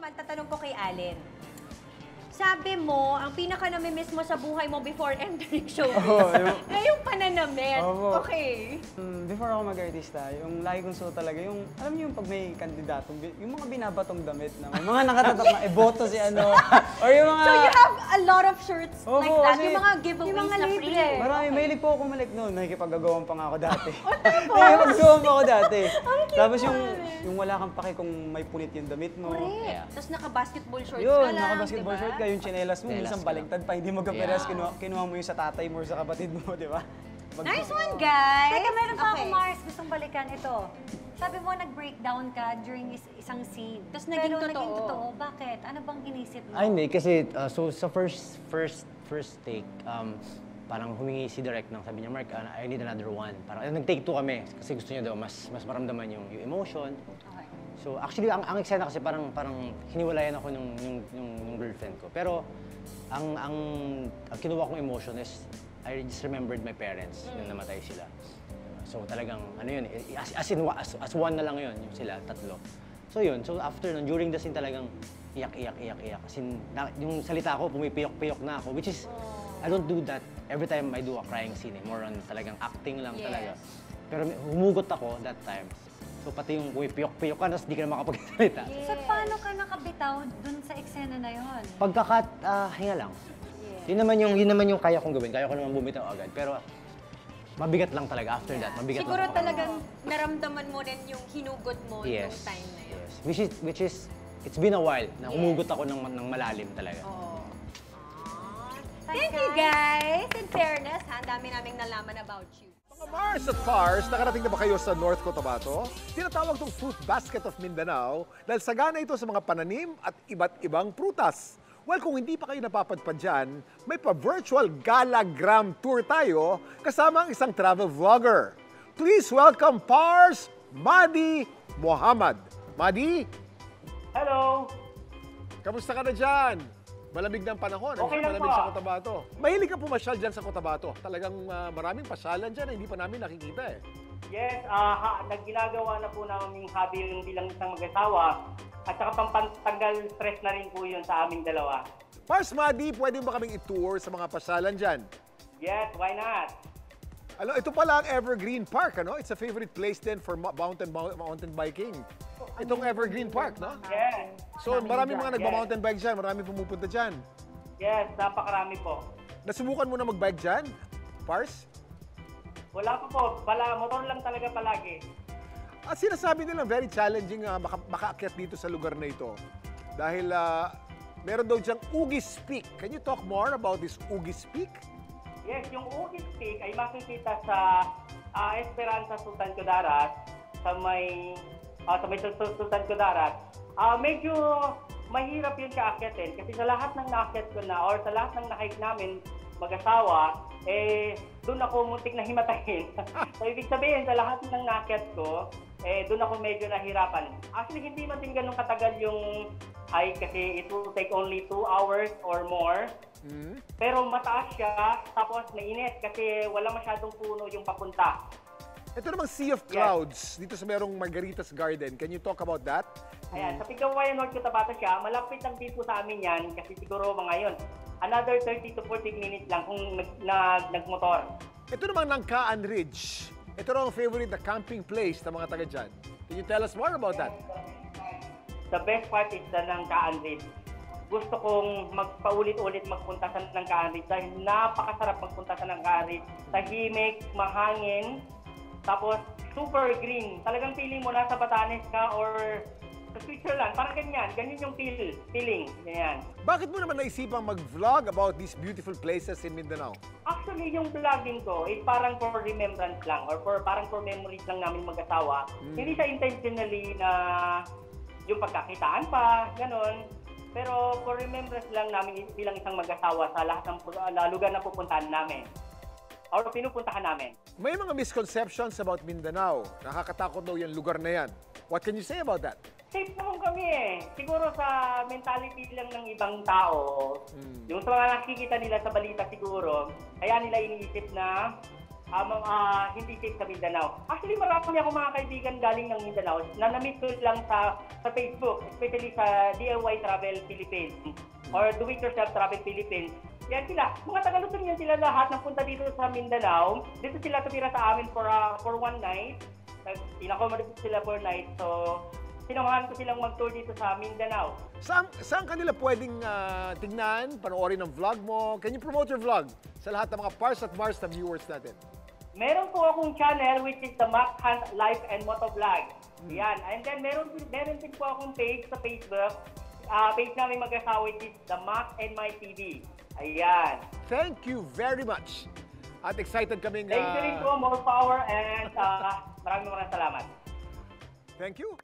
naman, tatanong ko kay Allen. Sabi mo, ang pinaka-namimiss mo sa buhay mo before entering showbiz, yung pananamit. Okay. Before ako mag-artista, yung lagi kong suot talaga, yung, alam niyo yung pag may kandidato, yung mga binabatong damit na may mga nakatatak na, boto si ano, or yung mga... So you have a lot of shirts like that, kasi yung mga giveaways na free. Marami, mahilig po ako malik noon, nakikipag-gagawan pa nga ako dati. Nakikipag-gagawan pa ako dati. Tapos yung wala kang pake kung may punit yung damit mo. Correct. Tapos naka-basketball shorts ka Yun, lang, naka-basketball short ka, yung tsinelas mo, minsan baliktad pa, hindi mo kaperas, kinuha mo yung sa tatay mo or sa kapatid mo, di ba? Nice one, guys! Teka, meron pa ako, Mars, gustong balikan ito. Sabi mo, nag-breakdown ka during isang scene. Tapos naging Pero totoo. naging totoo. Bakit? Ano bang inisip mo? Ay, hindi. Kasi so sa first take, parang humingi si Direk ng sabi niya, Mark, I need another one. Parang nag-take 2 kami kasi gusto niya daw mas maramdaman yung emotion. Okay. So actually, ang eksena kasi parang hiniwalayan ako nung girlfriend ko. Pero ang kinuha kong emotion is I just remembered my parents nung namatay sila. So talagang ano yun, as one na lang yun, yung sila, 3. So yun, so after nun, during the scene talagang iyak. As in, yung salita ko, pumipiyok-piyok na ako, which is, I don't do that every time I do a crying scene. More on talagang acting lang talaga. Pero humugot ako that time. So pati yung pumipiyok-piyok ka, tapos di ka na makapagsalita. So, paano ka nakabitaw dun sa eksena na yon? Pagkakat, hinga lang. Yun naman yung kaya kong gawin. Kaya ko naman bumitaw agad. Pero mabigat lang talaga after that. Mabigat Siguro lang ako. talagang naramdaman mo rin yung hinugot mo yung time na yun. Yes. Which is, it's been a while na umugot ako ng malalim talaga. Thank you, guys! In fairness, ang dami naming nalaman about you. Mga Mars at Pars, nakarating na ba kayo sa North Cotabato? Tinatawag itong Fruit Basket of Mindanao dahil sagana ito sa mga pananim at iba't ibang prutas. Well, kung hindi pa kayo napapadpad dyan, may pa-virtual gala-gram tour tayo kasama ang isang travel vlogger. Please welcome Pars Madi Mohamad. Madi? Hello! Kamusta ka na dyan? Malamig ng panahon. Okay lang malamig po. sa Cotabato. Mahilig ka pumasyal dyan sa Cotabato. Talagang maraming pasyalan dyan na hindi pa namin nakikita eh. Yes, nagginagawa na po namin hobby yung bilang isang mag-asawa at saka pampantanggal stress na rin po yun sa aming dalawa. Pars Madi, pwede ba kaming i-tour sa mga pasyalan dyan? Yes, why not? Ito pala ang Evergreen Park, ano? It's a favorite place din for mountain biking. Itong Evergreen Park, no? Yes. So, maraming mga nagma-mountain bike dyan, maraming pumupunta dyan. Yes, napakarami po. Nasubukan mo na mag-bike dyan, Pars? Wala pa po, motor lang talaga palagi. At sinasabi nilang very challenging makaakyat dito sa lugar na ito. Dahil meron daw diyang Ugis Peak. Can you talk more about this Ugis Peak? Yes, yung Ugis Peak ay makikita sa Esperanza Sultan Kudarat sa may Sultan Kudarat. Medyo mahirap yun kaakyatin kasi sa lahat ng naakyat ko na or sa lahat ng na-hike namin mag-asawa, doon ako muntik na himatayin. So, ibig sabihin, sa lahat ng naakyat ko, doon ako medyo nahirapan. Actually, hindi man din ganun katagal yung hike kasi it will take only 2 hours or more. Pero mataas siya, tapos mainit kasi wala masyadong puno yung papunta. Ito namang Sea of Clouds, dito sa merong Margaritas Garden. Can you talk about that? Ayan, sa Pigawayan, North Cotabato siya, malapit lang din po sa amin yan kasi siguro mga yun, another 30 to 40 minutes lang kung nagmotor. Ito namang Nangkaan Ridge. Ito raw ang favorite na camping place ng mga taga dyan. Can you tell us more about that? The best part is the Nangkaan Ridge. Gusto kong magpaulit-ulit magpunta sa Nangkaan Ridge dahil napakasarap magpunta sa Nangkaan Ridge. Tahimik, mahangin, tapos super green. Talagang feeling mo nasa Batanes ka or sa Switzerland. Parang ganyan yung feeling. Ganyan. Bakit mo naman naisipang mag-vlog about these beautiful places in Mindanao? Actually, yung vlogging ko is parang for remembrance lang or parang for memories lang namin mag-asawa. Hindi siya intentionally na yung pagkakitaan pa, ganon. Pero for remembrance lang namin bilang isang mag-asawa sa lahat ng lugar na pupuntahan namin or pinupuntahan namin. May mga misconceptions about Mindanao. Nakakatakot daw yung lugar na yan. What can you say about that? Safe naman kami eh. Siguro sa mentality lang ng ibang tao, yung sa mga nakikita nila sa balita siguro, kaya nila iniisip na hindi safe sa Mindanao. Actually, marami akong mga kaibigan galing ng Mindanao na na-meet ko lang sa Facebook, especially sa DIY Travel Philippines or Do It Yourself Travel Philippines. Yan sila. Mga Tagaluzon yan sila lahat ng punta dito sa Mindanao. Dito sila tumira sa amin for one night. Inakomodated sila for night. So, sinamahan ko silang mag-tour dito sa Mindanao. Saan kanila pwedeng tignan, panoorin ng vlog mo? Can you promote your vlog sa lahat ng mga Pars at Mars na viewers natin? Meron po akong channel which is the Mac Hunt Life and Moto Vlog. Yan. And then meron din po akong page sa Facebook. Page namin mag-asawa which is the Mac and My TV. Ayan. Thank you very much. At excited kaming... Thank you rin po, more power, and maraming salamat. Thank you.